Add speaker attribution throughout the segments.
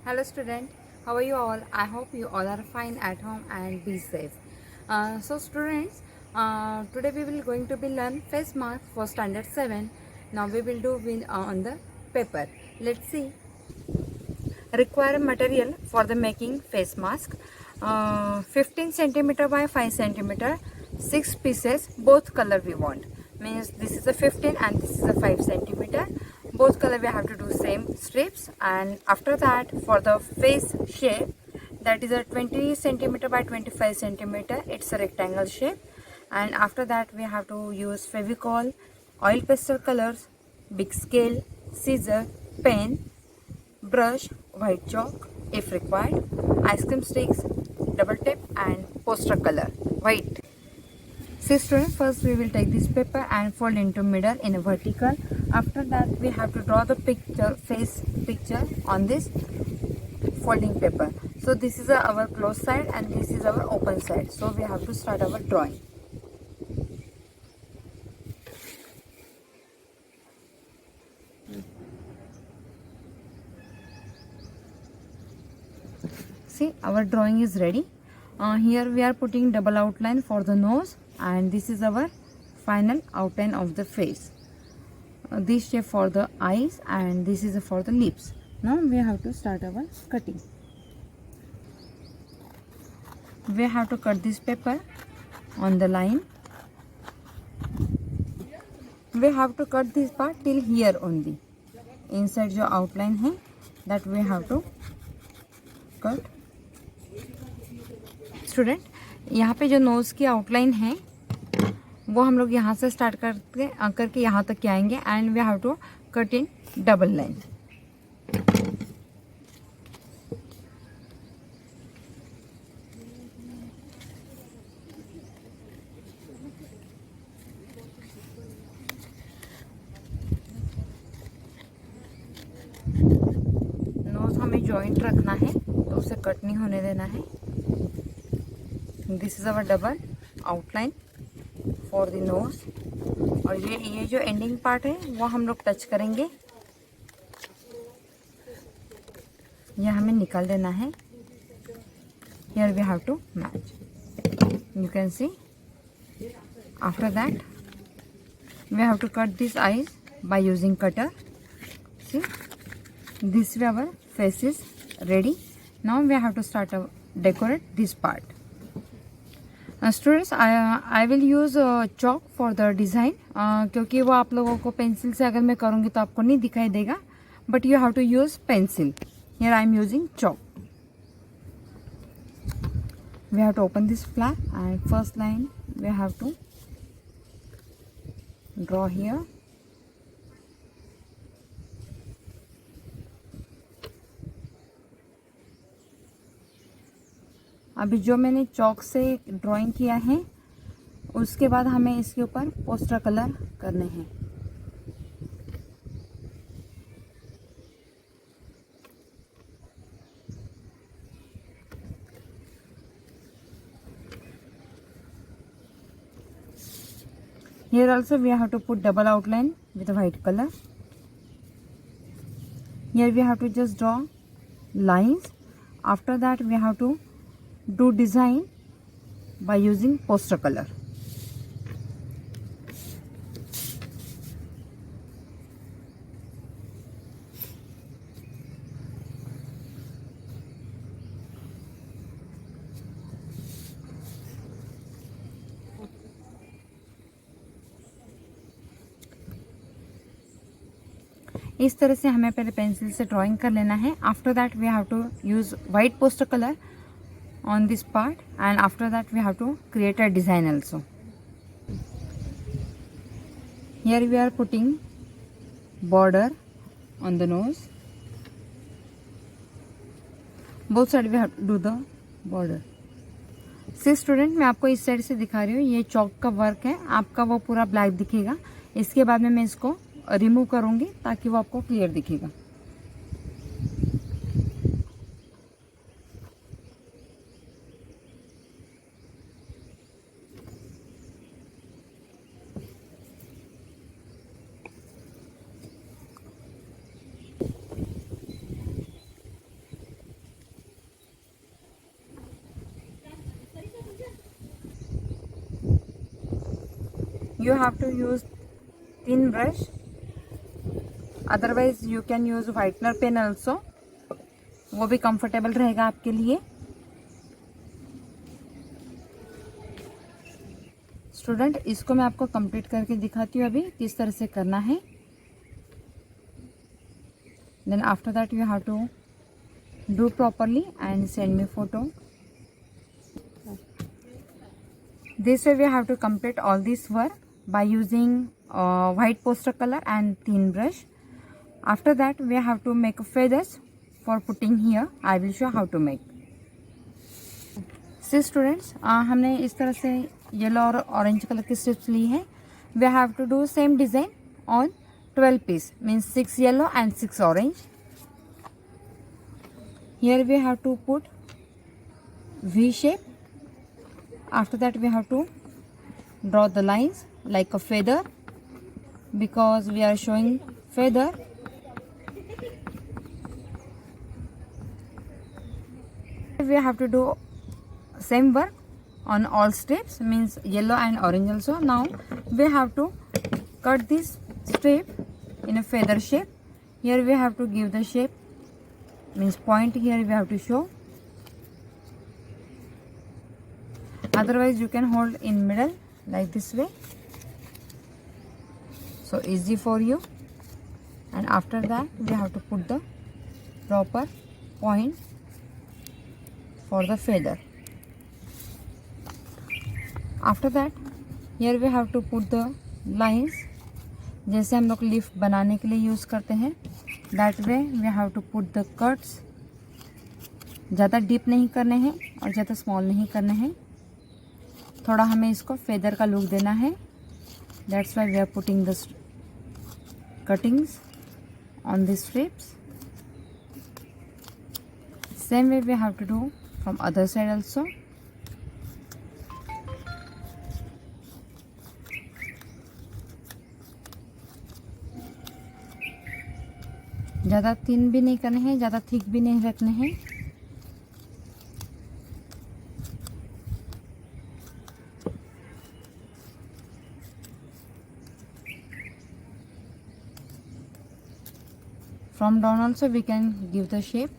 Speaker 1: Hello student, how are you all? I hope you all are fine at home and be safe. So students, today we will going to be learn face mask for standard 7. Now we will do on the paper. Let's see. Require material for the making face mask. 15 centimeter by 5 centimeter, 6 pieces, both color we want. Means this is a 15 and this is a 5 centimeter. Both color we have to do same strips. And after that, for the face shape, that is a 20 centimeter by 25 centimeter. It's a rectangle shape. And after that, we have to use Fevicol, oil pastel colors, big scale, scissor, pen, brush, white chalk if required, ice cream sticks, double tape and poster color white. See students, first we will take this paper and fold into middle in a vertical. After that we have to draw the face picture on this folding paper. So this is our closed side and this is our open side. So we have to start our drawing. See, our drawing is ready. Here we are putting double outline for the nose and this is our final outline of the face. This shape for the eyes and this is for the lips. Now we have to start our cutting. We have to cut this paper on the line. We have to cut this part till here only. Inside जो outline है that we have to cut. Student, यहाँ पे जो nose की outline है वो हम लोग यहाँ से स्टार्ट करके यहाँ तक के आएंगे and we have to cut in double line. Nose हमें जॉइंट रखना है तो उसे कट नहीं होने देना है. This is our double outline for the nose. और ये जो एंडिंग पार्ट है वो हम लोग टच करेंगे. ये हमें निकाल देना है. Here we have to match. You can see. After that we have to cut this eyes by using cutter. See, this way our face is ready. Now we have to start to decorate this part. Students, I will use chalk for the design क्योंकि वो आप लोगों को pencil से अगर मैं करूँगी तो आपको नहीं दिखाई देगा, but you have to use pencil. Here I am using chalk. We have to open this flap and first line we have to draw here. अभी जो मैंने चॉक से ड्राइंग किया है उसके बाद हमें इसके ऊपर पोस्टर कलर करने हैं. Here also we have to put double outline with white color. Here we have to just draw lines. After that we have to do design by using poster color. इस तरह से हमें पहले pencil से drawing कर लेना है. After that we have to use white poster colour on this part and after that we have to create a design also. Here we are putting border on the nose. Both side we have to do the border. See student, मैं आपको इस side से दिखा रही हूँ. ये चौक का work है, आपका वो पूरा ब्लैक दिखेगा. इसके बाद में मैं इसको रिमूव करूँगी ताकि वो आपको क्लियर दिखेगा. you have to use thin brush, otherwise you can use whitener pen also, वो भी कंफर्टेबल रहेगा आपके लिए। स्टूडेंट, इसको मैं आपको कंप्लीट करके दिखाती हूँ अभी किस तरह से करना है। Then after that you have to do properly and send me photo. This way we have to complete all this work by using white poster color and thin brush. After that we have to make feathers for putting here. I will show how to make. See students, हमने इस तरह से yellow और orange colour की strips ली है। We have to do same design on 12 piece, means 6 yellow and 6 orange. Here we have to put V shape. After that we have to draw the lines like a feather, because we are showing feather. We have to do same work on all strips, means yellow and orange also. Now we have to cut this strip in a feather shape. Here we have to give the shape, means point here we have to show. Otherwise you can hold in middle like this way, so easy for you. And after that we have to put the proper point for the feather. After that here we have to put the lines, जैसे हम लोग leaf बनाने के लिए use करते हैं, that way we have to put the cuts. ज़्यादा deep नहीं करने हैं और ज़्यादा स्मॉल नहीं करने हैं, थोड़ा हमें इसको फेदर का लुक देना है। That's why we are putting the cuttings on the strips. Same way we have to do from other side also. ज़्यादा थिन भी नहीं करने हैं, ज़्यादा थिक भी नहीं रखने हैं। From down also we can give the shape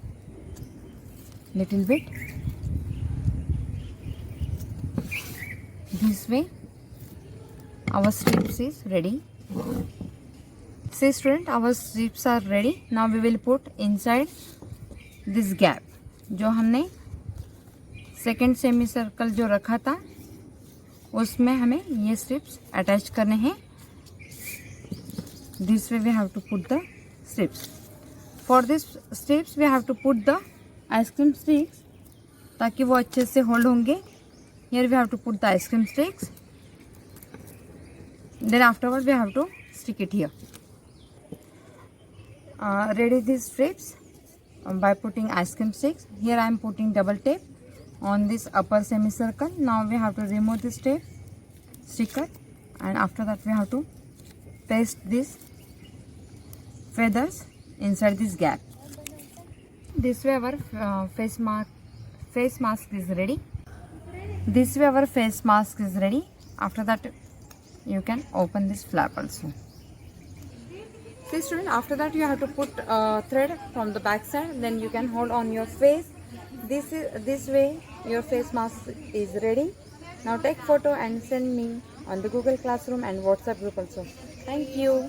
Speaker 1: little bit. This way our strips is ready. See student, our strips are ready. Now we will put inside this gap. जो हमने सेकेंड सेमी सर्कल जो रखा था उसमें हमें ये strips attach करने हैं। This way we have to put the strips. For this strips we have to put the ice cream sticks ताकि वो अच्छे से होल्ड होंगे। Here we have to put the ice cream sticks. Then afterward we have to stick it here. Ready these strips by putting ice cream sticks. Here I am putting double tape on this upper semicircle. Now we have to remove this tape sticker, and after that we have to paste these feathers inside this gap. This way our face mask is ready. This way our face mask is ready. After that you can open this flap also. See student, after that you have to put thread from the back side, then you can hold on your face. This way your face mask is ready. Now take photo and send me on the Google Classroom and WhatsApp group also. Thank you.